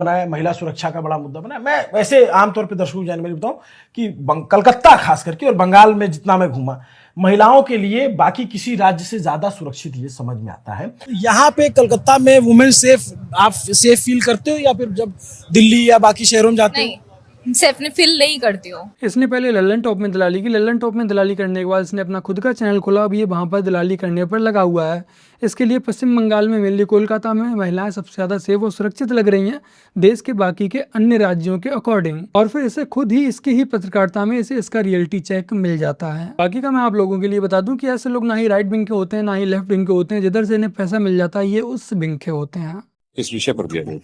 बनाया, महिला सुरक्षा का बड़ा मुद्दा बनाया। मैं वैसे आमतौर पे दर्शकों जानकारी बताऊं कि कलकत्ता खास करके और बंगाल में जितना मैं घूमा, महिलाओं के लिए बाकी किसी राज्य से ज्यादा सुरक्षित ये समझ में आता है। यहाँ पे कलकत्ता में वुमेन सेफ, आप सेफ फील करते हो या फिर जब दिल्ली या बाकी शहरों में जाते हो? सेफ फील नहीं करती हो। इसने पहले लल्लन टॉप में दलाली की, लल्लन टॉप में दलाली करने के बाद इसने अपना खुद का चैनल खोला। अब ये वहाँ पर दलाली करने पर लगा हुआ है। इसके लिए पश्चिम बंगाल में मेनली कोलकाता में महिलाएं सबसे ज़्यादा सेफ और सुरक्षित लग रही हैं देश के बाकी के अन्य राज्यों के अकॉर्डिंग। और फिर इसे खुद ही इसकी ही पत्रकारिता में इसे इसका रियलिटी चेक मिल जाता है। बाकी का मैं आप लोगों के लिए बता दूं कि ऐसे लोग ना ही राइट विंग के होते हैं ना ही लेफ्ट विंग के होते हैं। जिधर से इन्हें पैसा मिल जाता है ये उस विंग के होते हैं। इस विषय पर भी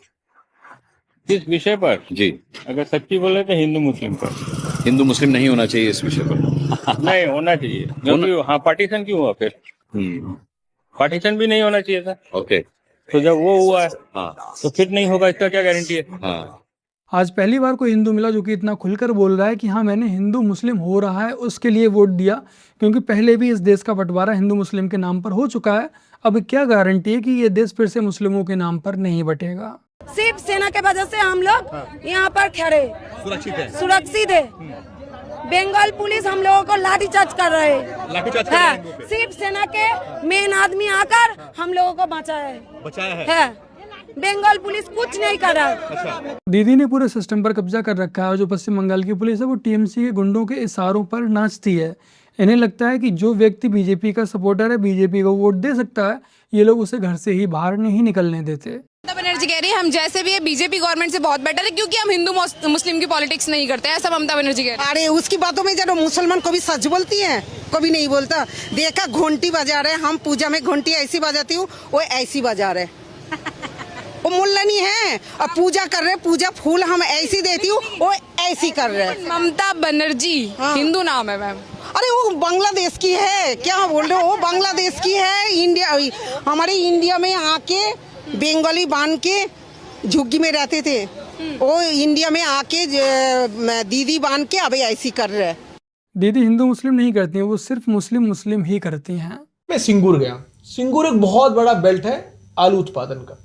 किस विषय पर? जी, अगर सच्ची बोले तो हिंदू मुस्लिम पर। हिंदू मुस्लिम नहीं होना चाहिए इस विषय पर। नहीं होना चाहिए, क्योंकि हाँ पार्टीशन क्यों हुआ फिर? पार्टीशन भी नहीं होना चाहिए था। ओके, तो जब वो हुआ है हाँ तो फिर नहीं होगा, इसका क्या गारंटी है? हाँ। आज पहली बार कोई हिंदू मिला जो कि इतना खुलकर बोल रहा है कि हाँ मैंने हिंदू मुस्लिम हो रहा है उसके लिए वोट दिया, क्योंकि पहले भी इस देश का बंटवारा हिंदू मुस्लिम के नाम पर हो चुका है। अब क्या गारंटी है कि ये देश फिर से मुस्लिमों के नाम पर नहीं बटेगा? सिर्फ सेना के वजह से हम लोग यहाँ पर खड़े सुरक्षित है। बंगाल पुलिस हम लोगों को लाठीचार्ज कर रहे हैं। सिर्फ सेना के मेन आदमी आकर हम लोगों को बचाया है। बंगाल पुलिस कुछ नहीं कर रहा है। दीदी ने पूरे सिस्टम पर कब्जा कर रखा है। जो पश्चिम बंगाल की पुलिस है वो टीएमसी के गुंडों के इशारों पर नाचती है। इन्हें लगता है कि जो व्यक्ति बीजेपी का सपोर्टर है, बीजेपी को वोट दे सकता है, ये लोग उसे घर से ही बाहर नहीं निकलने देते। ममता बनर्जी कह रही है हम जैसे भी है बीजेपी गवर्नमेंट से बहुत बेटर है, क्योंकि हम हिंदू मुस्लिम की पॉलिटिक्स नहीं करते हैं, ऐसा ममता बनर्जी कह रही है। अरे उसकी बातों में जब मुसलमान कभी सच बोलती है कभी नहीं बोलता। देखा घंटी बजा रहे, हम पूजा में घंटी ऐसी बजाती हूँ वो ऐसी बजा रहे। वो मुल्ला नहीं है और पूजा कर रहे, पूजा फूल हम ऐसी देती हूँ वो ऐसी कर रहे। ममता बनर्जी हिंदू नाम है मैम। अरे वो बांग्लादेश की है, क्या बोल रहे हो? वो बांग्लादेश की है। इंडिया, हमारे इंडिया में आके बंगाली बांध के झुग्गी में रहते थे, वो इंडिया में आके दीदी बांध के अब ऐसी कर रहे हैं। दीदी हिंदू मुस्लिम नहीं करती हैं, वो सिर्फ मुस्लिम मुस्लिम ही करती हैं। मैं सिंगूर गया। सिंगूर एक बहुत बड़ा बेल्ट है आलू उत्पादन का।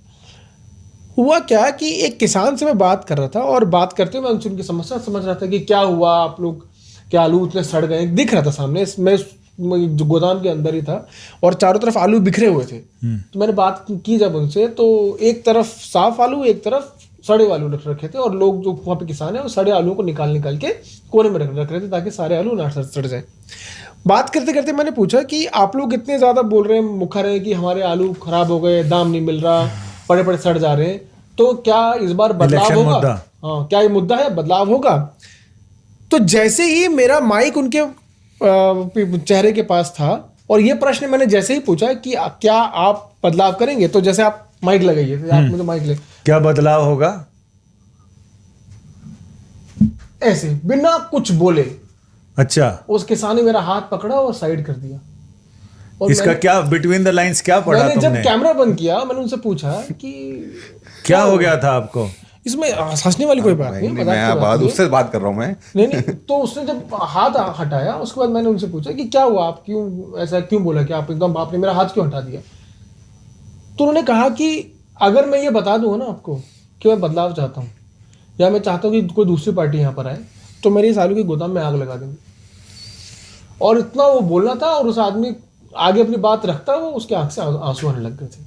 हुआ क्या कि एक किसान से मैं बात कर रहा था और बात करते हुए मैं उनकी समस्या समझ रहा था कि क्या हुआ, आप लोग क्या आलू उतने सड़ गए। दिख रहा था सामने, मैं जो गोदाम के अंदर ही था और चारों तरफ आलू बिखरे हुए थे। तो मैंने बात की जब उनसे, तो एक तरफ साफ आलू, एक तरफ सड़े आलू रख रखे थे और लोग जो वहाँ पे किसान है वो सड़े आलूओं को निकाल के कोने में रख रहे थे ताकि सारे आलू ना सड़ जाए। बात करते करते मैंने पूछा कि आप लोग इतने ज़्यादा बोल रहे हैं, मुखर हैं कि हमारे आलू खराब हो गए, दाम नहीं मिल रहा, पड़े पड़े सड़ जा रहे हैं, तो क्या इस बार बदलाव होगा? हाँ, क्या ये मुद्दा है, बदलाव होगा? तो जैसे ही मेरा माइक उनके चेहरे के पास था और ये प्रश्न मैंने जैसे ही पूछा कि क्या आप बदलाव करेंगे, तो जैसे आप माइक लगाइए, आप मुझे माइक ले, क्या बदलाव होगा, ऐसे बिना कुछ बोले। अच्छा, उस किसान ने मेरा हाथ पकड़ा और साइड कर दिया। और इसका क्या बिटवीन द लाइंस क्या पढ़ा तुमने? जब कैमरा बंद किया मैंने उनसे पूछा कि क्या हो गया था आपको। इसमें हंसने वाली कोई बात नहीं, मैं उससे बात कर रहा हूँ मैं। नहीं, तो उसने जब हाथ हटाया उसके बाद मैंने उनसे पूछा कि क्या हुआ, आप क्यों ऐसा क्यों बोला कि आप एकदम आपने मेरा हाथ क्यों हटा दिया? तो उन्होंने कहा कि अगर मैं ये बता दूँ ना आपको कि मैं बदलाव चाहता हूँ या मैं चाहता हूँ कि कोई दूसरी पार्टी यहाँ पर आए, तो मेरे इस आलू के गोदाम में आग लगा देंगे। और इतना वो बोलना था और उस आदमी आगे अपनी बात रखता, वो उसके आंख से आंसू आने लग गए थे।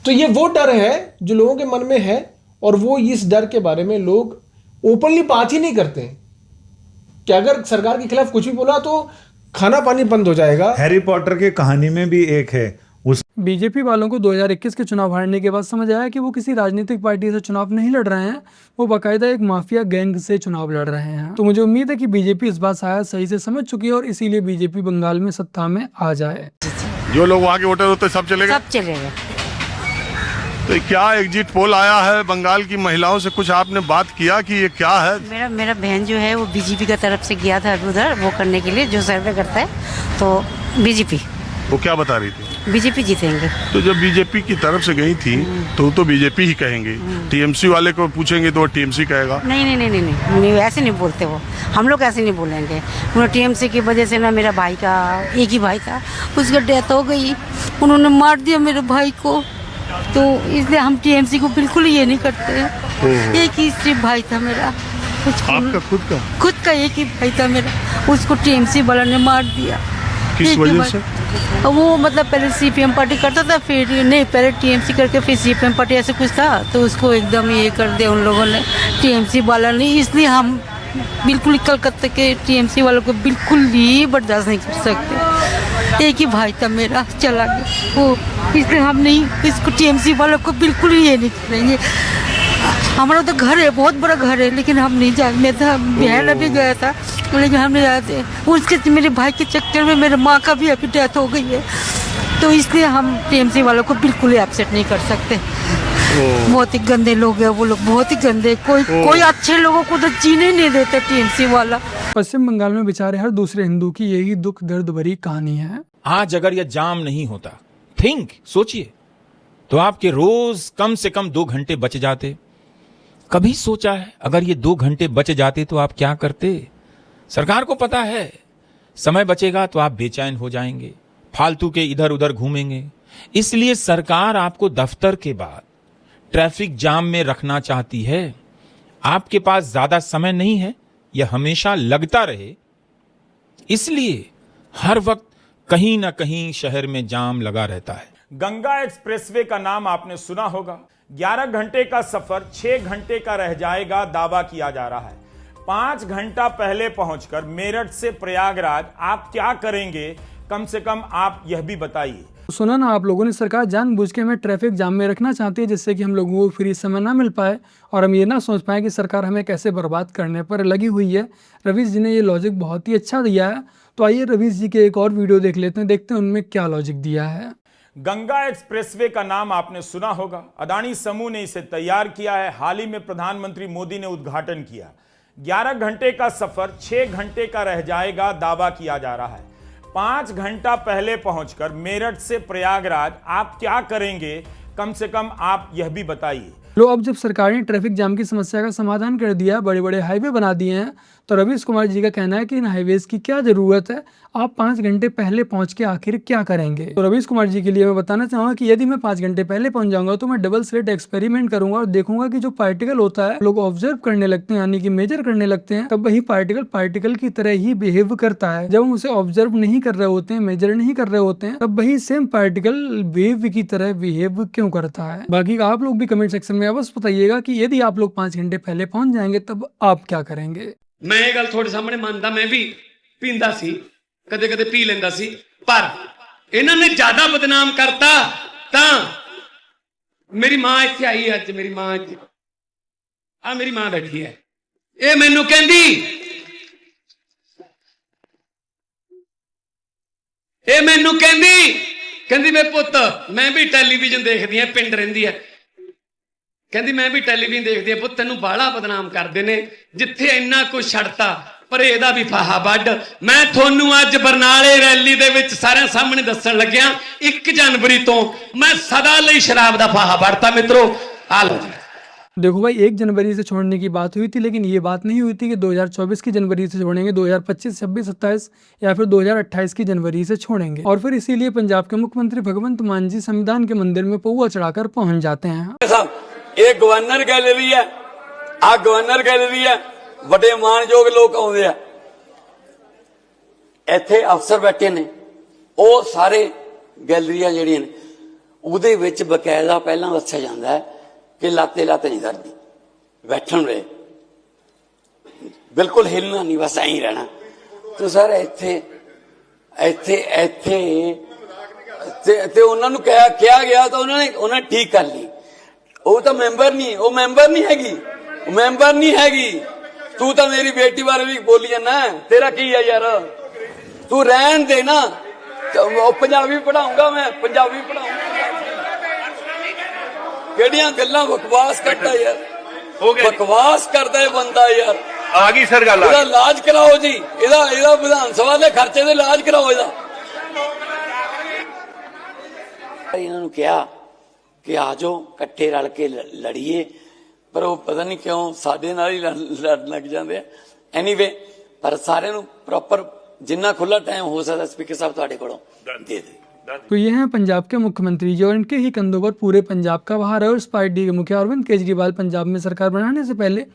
तो ये वो डर है जो लोगों के मन में है और वो इस डर के बारे में लोग ओपनली बात ही नहीं करते हैं कि अगर सरकार के खिलाफ कुछ भी बोला तो खाना पानी बंद हो जाएगा। हैरी पॉटर की कहानी में भी एक है। उस बीजेपी वालों को 2021 के चुनाव हारने के बाद समझ आया कि वो किसी राजनीतिक पार्टी से चुनाव नहीं लड़ रहे हैं, वो बाकायदा एक माफिया गैंग से चुनाव लड़ रहे हैं। तो मुझे उम्मीद है कि बीजेपी इस बात शायद सही से समझ चुकी है और इसीलिए बीजेपी बंगाल में सत्ता में आ जाए। जो लोग वहाँ के वोटर होते सब चलेगा, सब चलेगा। तो क्या एग्जिट पोल आया है बंगाल की महिलाओं से, कुछ आपने बात किया कि ये क्या है? मेरा बहन जो है वो बीजेपी की तरफ से गया था उधर वो करने के लिए, जो सर्वे करता है, तो बीजेपी। वो क्या बता रही थी? बीजेपी जीतेंगे। तो जब बीजेपी की तरफ से गई थी तो बीजेपी ही कहेंगे। टीएमसी वाले को पूछेंगे तो वो टीएमसी कहेगा। नहीं, ऐसे नहीं बोलते वो, हम लोग ऐसे नहीं बोलेंगे। उन्होंने टीएमसी की वजह से ना, मेरा भाई का एक ही भाई था, उसका डेथ हो गई, उन्होंने मार दिया मेरे भाई को, तो इसलिए हम टीएमसी को बिल्कुल ये नहीं करते हैं। एक ही सिर्फ भाई था मेरा, आपका खुद का एक ही भाई था मेरा, उसको टीएमसी वाला ने मार दिया। किस वजह से? वो मतलब पहले सीपीएम पार्टी करता था, फिर नहीं पहले टीएमसी करके फिर सीपीएम पार्टी ऐसे कुछ था, तो उसको एकदम ये कर दिया उन लोगों ने, टीएमसी वाला ने। इसलिए हम बिल्कुल कलकत्ता के टीएमसी वालों को बिल्कुल ही बर्दाश्त नहीं कर सकते। एक ही भाई था मेरा, चला गया वो, इसलिए हम नहीं इसको टीएमसी वालों को बिल्कुल ही ये नहीं करेंगे। हमारा तो घर है, बहुत बड़ा घर है, लेकिन हम नहीं जाए। मैं था बिहार भी गया था, लेकिन हम नहीं जाते। उसके मेरे भाई के चक्कर में मेरे माँ का भी अभी डेथ हो गई है, तो इसलिए हम टीएमसी वालों को बिल्कुल ही एक्सेप्ट नहीं कर सकते। बहुत ही गंदे लोग हैं वो लोग, बहुत ही गंदे। कोई अच्छे लोगों को तो जीने नहीं देते टीएमसी वाला। पश्चिम बंगाल में बेचारे हर दूसरे हिंदू की यही दुख दर्द भरी कहानी है। आज अगर यह जाम नहीं होता, सोचिए, तो आपके रोज कम से कम 2 घंटे बच जाते। कभी सोचा है अगर ये 2 घंटे बच जाते तो आप क्या करते? सरकार को पता है समय बचेगा तो आप बेचैन हो जाएंगे, फालतू के इधर उधर घूमेंगे, इसलिए सरकार आपको दफ्तर के बाद ट्रैफिक जाम में रखना चाहती है। आपके पास ज्यादा समय नहीं है, यह हमेशा लगता रहे, इसलिए हर वक्त कहीं ना कहीं शहर में जाम लगा रहता है। गंगा एक्सप्रेसवे का नाम आपने सुना होगा। 11 घंटे का सफर 6 घंटे का रह जाएगा, दावा किया जा रहा है। 5 घंटा पहले पहुंचकर मेरठ से प्रयागराज आप क्या करेंगे, कम से कम आप यह भी बताइए। सुना ना आप लोगों ने, सरकार जानबूझ के हमें ट्रैफिक जाम में रखना चाहती है, जिससे कि हम लोगों को फ्री समय ना मिल पाए और हम ये ना सोच पाए कि सरकार हमें कैसे बर्बाद करने पर लगी हुई है। रवीश जी ने ये लॉजिक बहुत ही अच्छा दिया है, तो आइए रवीश जी के एक और वीडियो देख लेते हैं, देखते हैं उनमें क्या लॉजिक दिया है। गंगा एक्सप्रेसवे का नाम आपने सुना होगा। अदानी समूह ने इसे तैयार किया है। हाल ही में प्रधानमंत्री मोदी ने उद्घाटन किया। 11 घंटे का सफर 6 घंटे का रह जाएगा, दावा किया जा रहा है। 5 घंटा पहले पहुंचकर मेरठ से प्रयागराज आप क्या करेंगे, कम से कम आप यह भी बताइए। लो, अब जब सरकार ने ट्रैफिक जाम की समस्या का समाधान कर दिया, बड़े बड़े हाईवे बना दिए हैं, तो रवीश कुमार जी का कहना है कि इन हाईवेज की क्या जरूरत है, आप 5 घंटे पहले पहुंच के आखिर क्या करेंगे। तो रवीश कुमार जी के लिए मैं बताना चाहूंगा कि यदि मैं 5 घंटे पहले पहुंच जाऊंगा तो मैं डबल स्लिट एक्सपेरिमेंट करूंगा और देखूंगा कि जो पार्टिकल होता है लोग ऑब्जर्व करने लगते हैं, यानी कि मेजर करने लगते हैं, तब वही पार्टिकल की तरह ही बिहेव करता है। जब हम उसे ऑब्जर्व नहीं कर रहे होते हैं, मेजर नहीं कर रहे होते हैं, तब वही सेम पार्टिकल वेव की तरह बिहेव क्यों करता है। बाकी आप लोग भी कमेंट सेक्शन में अवश्य बताइएगा कि यदि आप लोग 5 घंटे पहले पहुंच जाएंगे तब आप क्या करेंगे। मैं ये गल थोड़े सामने मानता, मैं भी पींदा सी, कदे कदे पी लेंदा सी, पर इन्होंने ज्यादा बदनाम करता। मेरी मां इत्थे आई है, मेरी मां आ मेरी मां बैठी है, ये मैनू कहंदी मैं पुत मैं भी टेलीविजन देखदी है, पिंड रहिंदी है, कहंदी मैं भी टेलीविजन देखदी है, पुत तेनू बाला बदनाम करदे ने, जिथे इन्ना कुछ छड़ता पर ਇਹਦਾ भी फाहा ਵੱਢ। मैं ਤੁਹਾਨੂੰ ਅੱਜ ਬਰਨਾਲੇ रैली ਦੇ ਵਿੱਚ ਸਾਰਿਆਂ ਸਾਹਮਣੇ ਦੱਸਣ ਲੱਗਿਆ 1 जनवरी ਤੋਂ मैं सदा ਲਈ शराब ਦਾ फाहा ਵੱਢਤਾ। मित्रों आ लो जी। देखो भाई, 1 जनवरी से छोड़ने की बात हुई थी, लेकिन ये बात नहीं हुई थी कि 2024 की जनवरी से छोड़ेंगे, 2025, 26, 27 या फिर 2028 की जनवरी से छोड़ेंगे। और फिर इसीलिए पंजाब के मुख्यमंत्री भगवंत मान जी संविधान के मंदिर में पौआ चढ़ाकर पहुंच जाते हैं। ये गवर्नर गैलरी है, आ गवर्नर गैलरी है, बड़े मानयोग लोग आउंदे आ, इत्थे अफसर बैठे ने, ਉਹ ਸਾਰੇ ਗੈਲਰੀਆਂ ਜਿਹੜੀਆਂ ਨੇ ਉਹਦੇ ਵਿੱਚ ਬਕਾਇਦਾ ਪਹਿਲਾਂ ਦੱਸਿਆ ਜਾਂਦਾ ਹੈ कि लाते लाते नहीं करती, बैठन रहे, बिल्कुल हिलना नहीं, बस ऐ रहना। तो सर इत्थे इत्थे इत्थे ते उन्होंने कहा गया तो उन्होंने ठीक कर ली। वो तो मैंबर नहीं हैगी। तू तो मेरी बेटी बारे भी बोली जाना, तेरा की है यार, तू रहन दे ना, पंजाबी पढ़ाऊंगा मैं, पंजाबी पढ़ाऊंगा। केड़ियां गल्लां बकवास करता यार, बकवास करता है बंदा यार। आ गई सर गल, ਇਹਦਾ इलाज कराओ जी, ਇਹਦਾ विधान सभा ਦੇ खर्चे ਦੇ इलाज कराओ ਇਹਦਾ। ਇਹਨਾਂ ਨੂੰ ਕਿਹਾ ਕਿ ਆ ਜਾਓ ਇਕੱਠੇ ਰਲ ਕੇ ਲੜੀਏ, ਪਰ ਉਹ ਪਤਾ ਨਹੀਂ ਕਿਉਂ ਸਾਡੇ ਨਾਲ ਹੀ ਲੜਨ ਲੱਗ ਜਾਂਦੇ ਆ। ਐਨੀਵੇ, ਪਰ ਸਾਰਿਆਂ ਨੂੰ ਪ੍ਰੋਪਰ ਜਿੰਨਾ ਖੁੱਲਾ ਟਾਈਮ ਹੋ ਸਕਦਾ ਸਪੀਕਰ ਸਾਹਿਬ ਤੁਹਾਡੇ ਕੋਲੋਂ ਦੇ ਦੇ। तो ये हैं पंजाब के मुख्यमंत्री जी और इनके ही कंधों पर पूरे पंजाब का भार है। और इस पार्टी के मुखिया अरविंद केजरीवाल पंजाब में सरकार बनाने से पहले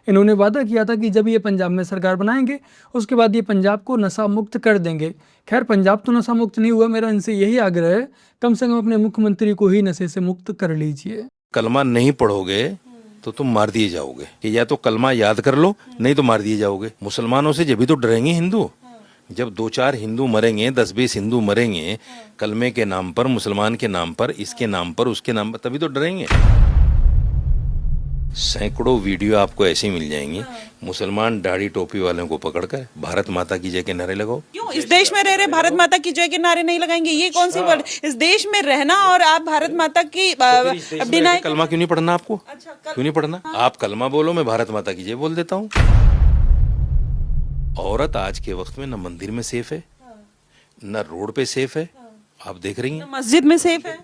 इन्होंने वादा किया था कि जब ये पंजाब में सरकार बनाएंगे उसके बाद ये पंजाब को नशा मुक्त कर देंगे। खैर पंजाब तो नशा मुक्त नहीं हुआ, मेरा इनसे यही आग्रह है कम से कम अपने मुख्यमंत्री को ही नशे से मुक्त कर लीजिए। कलमा नहीं पढ़ोगे तो तुम मार दिए जाओगे, कि या तो कलमा याद कर लो नहीं तो मार दिए जाओगे। मुसलमानों से जब भी तो डरेंगे हिंदू, जब 2-4 हिंदू मरेंगे, 10-20 हिंदू मरेंगे कलमे के नाम पर, मुसलमान के नाम पर, इसके नाम पर, उसके नाम पर, तभी तो डरेंगे। सैकड़ों वीडियो आपको ऐसे मिल जाएंगी मुसलमान दाढ़ी टोपी वालों को पकड़कर भारत माता की जय के नारे लगाओ। क्यों इस देश में रह रहे भारत माता की जय के नारे नहीं लगाएंगे? ये कौन सी वर्ड, इस देश में रहना और आप भारत माता की कलमा क्यों नहीं पढ़ना आपको? क्यों नहीं पढ़ना? आप कलमा बोलो, मैं भारत माता की जय बोल देता हूँ। औरत आज के वक्त में न मंदिर में सेफ है, न रोड पे सेफ है। आप देख रही हैं मस्जिद में सेफ है।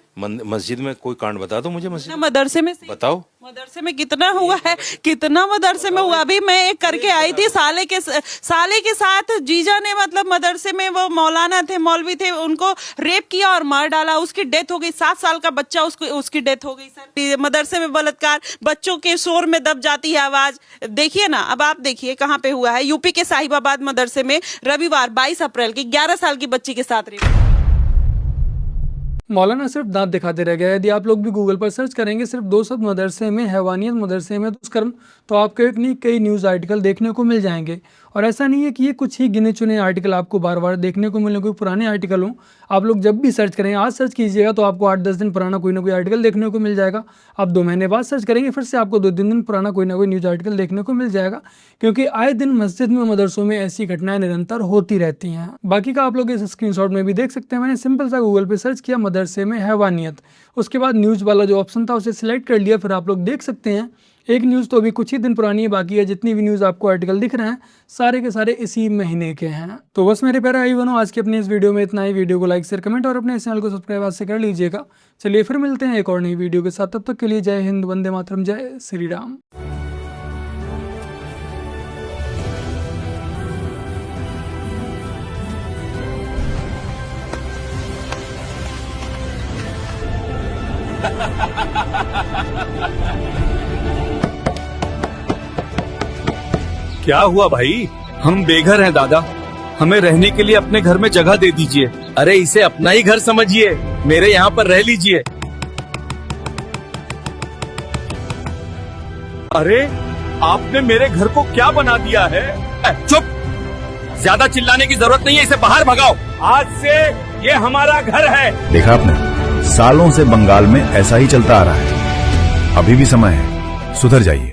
मस्जिद में कोई कांड बता दो मुझे, मस्जिद मदरसे में बताओ। मदरसे में कितना हुआ है, कितना मदरसे में हुआ। अभी मैं एक करके आई थी, साले के साथ जीजा ने, मतलब मदरसे में वो मौलाना थे, मौलवी थे, उनको रेप किया और मार डाला, उसकी डेथ हो गई। 7 साल का बच्चा, उसकी डेथ हो गई। सर मदरसे में बलात्कार, बच्चों के शोर में दब जाती है आवाज। देखिए ना, अब आप देखिए कहाँ पे हुआ है। यूपी के साहिबाबाद मदरसे में रविवार 22 अप्रैल की 11 साल की बच्ची के साथ रेप। मौलाना सिर्फ दांत दिखाते रह गए। यदि आप लोग भी गूगल पर सर्च करेंगे सिर्फ 2 शब्द मदरसे में, हैवानियत मदरसे में दुष्कर्म, तो आपको एक नहीं कई न्यूज़ आर्टिकल देखने को मिल जाएंगे। और ऐसा नहीं है कि ये कुछ ही गिने चुने आर्टिकल आपको बार बार देखने को मिले, कोई पुराने आर्टिकल हों। आप लोग जब भी सर्च करेंगे, आज सर्च कीजिएगा तो आपको 8-10 दिन पुराना कोई ना कोई आर्टिकल देखने को मिल जाएगा। आप 2 महीने बाद सर्च करेंगे, फिर से आपको 2-3 दिन पुराना कोई ना कोई न्यूज़ आर्टिकल देखने को मिल जाएगा। क्योंकि आए दिन मस्जिद में, मदरसों में ऐसी घटनाएं निरंतर होती रहती हैं। बाकी का आप लोग इस स्क्रीनशॉट में भी देख सकते हैं। मैंने सिंपल सा गूगल पे सर्च किया मदरसे में हैवानियत, उसके बाद न्यूज़ वाला जो ऑप्शन था उसे सिलेक्ट कर लिया। फिर आप लोग देख सकते हैं एक न्यूज़ तो अभी कुछ ही दिन पुरानी है, बाकी है जितनी भी न्यूज़ आपको आर्टिकल दिख रहे हैं सारे के सारे इसी महीने के हैं। तो बस मेरे प्यारे भाई बहनों, आज की अपनी इस वीडियो में इतना ही। वीडियो को लाइक शेयर कमेंट और अपने चैनल को सब्सक्राइब आज से कर लीजिएगा। चलिए फिर मिलते हैं एक और नई वीडियो के साथ, तब तक के लिए जय हिंद, वंदे मातरम, जय श्री राम। क्या हुआ भाई? हम बेघर हैं दादा, हमें रहने के लिए अपने घर में जगह दे दीजिए। अरे इसे अपना ही घर समझिए, मेरे यहाँ पर रह लीजिए। अरे आपने मेरे घर को क्या बना दिया है? चुप, ज्यादा चिल्लाने की जरूरत नहीं है, इसे बाहर भगाओ। आज से ये हमारा घर है। देखा आपने, सालों से बंगाल में ऐसा ही चलता आ रहा है। अभी भी समय है, सुधर जाइए।